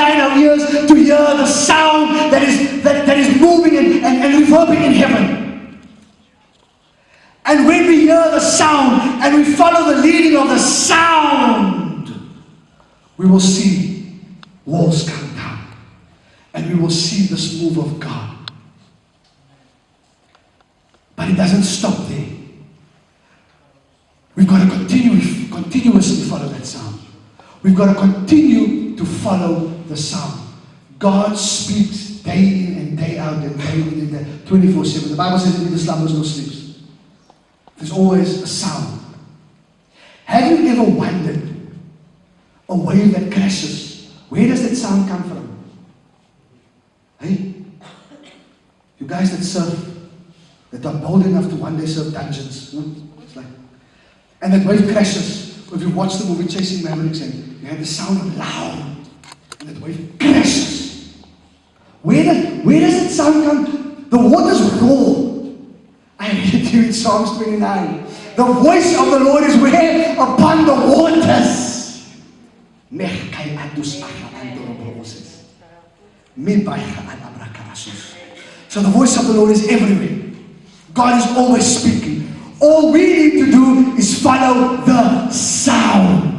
incline our ears to hear the sound that is moving and reverberating in heaven. And when we hear the sound and we follow the leading of the sound, we will see walls come down. And we will see this move of God. But it doesn't stop there. We've got to continuously follow that sound. We've got to continue to follow the sound. God speaks day in and day out and day in and day, 24/7. The Bible says, neither slumbers nor sleeps. There's always a sound. Have you ever wondered, a wave that crashes, where does that sound come from? Hey? You guys that surf, that are bold enough to one day surf dungeons. It's like, and that wave crashes. If you watch the movie Chasing Mavericks and you have the sound of loud, and that wave crashes. Where does that sound come? The waters roar. I read it to you in Psalms 29. The voice of the Lord is where? Upon the waters. So the voice of the Lord is everywhere. God is always speaking. All we need to do is follow the sound.